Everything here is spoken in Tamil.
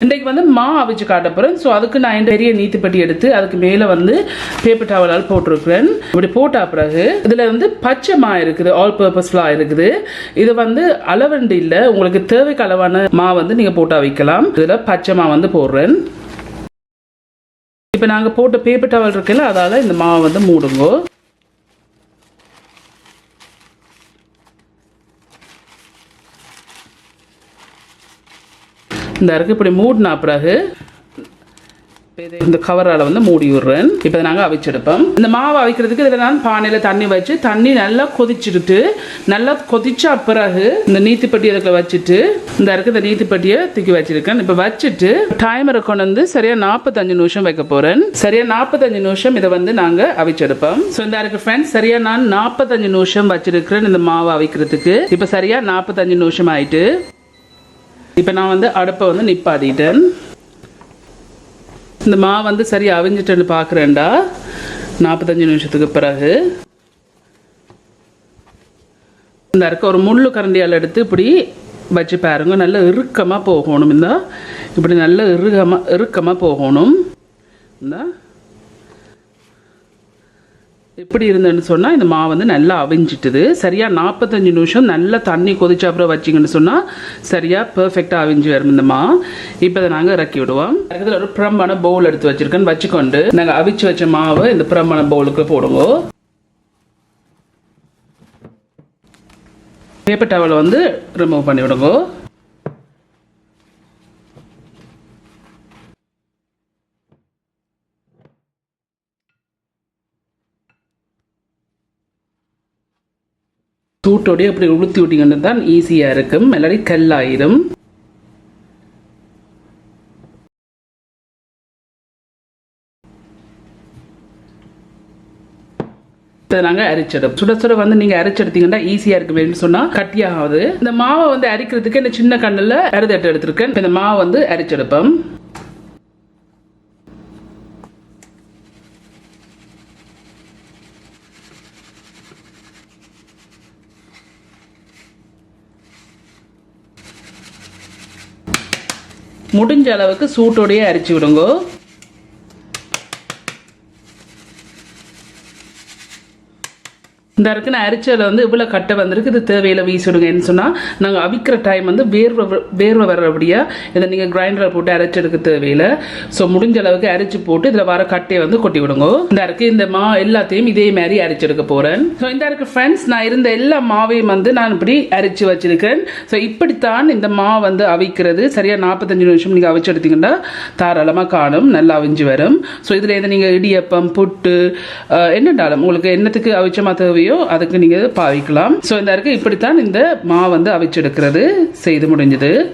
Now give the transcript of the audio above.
இன்றைக்கு வந்து மா அவிச்சு காட்ட போகிறேன். ஸோ அதுக்கு நான் இந்த பெரிய நீத்துப்பட்டி எடுத்து அதுக்கு மேலே வந்து பேப்பர் டவலால் போட்டிருக்கிறேன். இப்படி போட்ட பிறகு இதில் வந்து பச்சை மா இருக்குது, ஆல் பர்பஸ் ஃப்ளா இருக்குது. இது வந்து அளவண்டு இல்லை, உங்களுக்கு தேவைக்கு அளவான மா வந்து நீங்கள் போட்டு அவிக்கலாம். இதில் பச்சை மா வந்து போடுறேன். இப்போ நாங்கள் போட்ட பேப்பர் டவல் இருக்குல்ல, அதால் இந்த மாவை வந்து மூடுங்கோ. இந்த இருக்கு இப்படி மூடினா பிறகு இந்த கவரால் வந்து மூடி விடுறேன். இப்போ நாங்கள் அவிச்செடுப்போம். இந்த மாவை அவிக்கிறதுக்கு இதில் நான் பானையில் தண்ணி வச்சு தண்ணி நல்லா கொதிச்சுட்டு நல்லா கொதிச்சா பிறகு இந்த நீத்துப்பட்டி இதுக்கு வச்சுட்டு இந்த இருக்கு இந்த நீத்துப்பட்டியை தூக்கி வச்சிருக்கேன். இப்போ வச்சுட்டு டைமரை கொண்டு வந்து சரியாக 45 நிமிஷம் வைக்க போகிறேன். சரியாக 45 நிமிஷம் இதை வந்து நாங்கள் அவிச்செடுப்போம். ஸோ இந்த இருக்கு ஃப்ரெண்ட்ஸ், சரியாக நான் 45 நிமிஷம் வச்சிருக்கிறேன் இந்த மாவை அவிக்கிறதுக்கு. இப்போ சரியாக 45 நிமிஷம் ஆயிட்டு இப்போ நான் வந்து அடுப்பை வந்து நிப்பாட்டிட்டேன். இந்த மா வந்து சரியாக அவிஞ்சிட்டேன்னு பார்க்குறேன்டா. 45 நிமிஷத்துக்கு பிறகு இந்த இருக்க ஒரு முள்ளு கரண்டியால் எடுத்து இப்படி வச்சு பாருங்க. நல்லா இறுக்கமாக போகணும். இந்த இப்படி நல்லா இறுக்கமாக போகணும். இந்த எப்படி இருந்ததுன்னு சொன்னால் இந்த மா வந்து நல்லா அவிஞ்சிட்டுது. சரியாக 45 நிமிஷம் நல்லா தண்ணி கொதிச்ச அப்புறம் வச்சிங்கன்னு சொன்னால் சரியாக பர்ஃபெக்டாக அவிஞ்சு வரும் இந்த மா. இப்போ அதை நாங்கள் இறக்கி விடுவோம். இதில் ஒரு பிரம்பான பவுல் எடுத்து வச்சுருக்கேன்னு வச்சுக்கொண்டு நாங்கள் அவிச்சு வச்ச மாவை இந்த பிரம்பான பவுலுக்கு போடுவோம். பேப்பர் டவலை வந்து ரிமூவ் பண்ணி விடுங்க. சூட்டோடைய அப்படி உளுத்தி விட்டீங்கன்னு தான் ஈஸியாக இருக்கும், இல்லாட்டி கல்லாயிரும். இதை நாங்கள் அரைச்செடுப்போம். சுட சுட வந்து நீங்கள் அரைச்செடுத்தீங்கன்னா ஈஸியாக இருக்கு வேணும்னு சொன்னால் கட்டியாகாது. இந்த மாவை வந்து அரைக்கிறதுக்கு இந்த சின்ன கண்ணில் அறுதட்டு எடுத்துருக்கேன். இந்த மாவை வந்து அரைச்செடுப்போம். முடிஞ்ச அளவுக்கு சூட்டோடையே அரைச்சி விடுங்க. இந்த இருக்கு நான் அரிச்சதில் வந்து இவ்வளோ கட்டை வந்திருக்கு. இது தேவையில்லை வீசிவிடுங்கன்னு சொன்னால் நாங்கள் அவிக்கிற டைம் வந்து வேர்வை வர்றபடியாக இதை நீங்கள் கிரைண்டரில் போட்டு அரைச்செடுக்க தேவையில்லை. ஸோ முடிஞ்ச அளவுக்கு அரைச்சி போட்டு இதில் வர கட்டையை வந்து கொட்டி விடுங்க. இந்த இருக்கு இந்த மா எல்லாத்தையும் இதே மாதிரி அரைச்செடுக்க போகிறேன். ஸோ இந்த இருக்கு ஃப்ரெண்ட்ஸ், நான் இருந்த எல்லா மாவையும் வந்து நான் இப்படி அரைச்சி வச்சிருக்கேன். ஸோ இப்படித்தான் இந்த மா வந்து அவிக்கிறது. சரியாக 45 நிமிஷம் நீங்கள் அவிச்செடுத்தீங்கன்னா தாராளமாக காணும், நல்லா அவிஞ்சு வரும். ஸோ இதில் எதை நீங்கள் இடியப்பம் புட்டு என்னண்டாலும் உங்களுக்கு என்னத்துக்கு அவிச்சமா தேவையோ அதுக்கு நீங்க பாவிக்கலாம். சோ இந்த இருக்கு இப்படித்தான் இந்த மா வந்து அவிச்செடுக்கிறது செய்து முடிஞ்சது.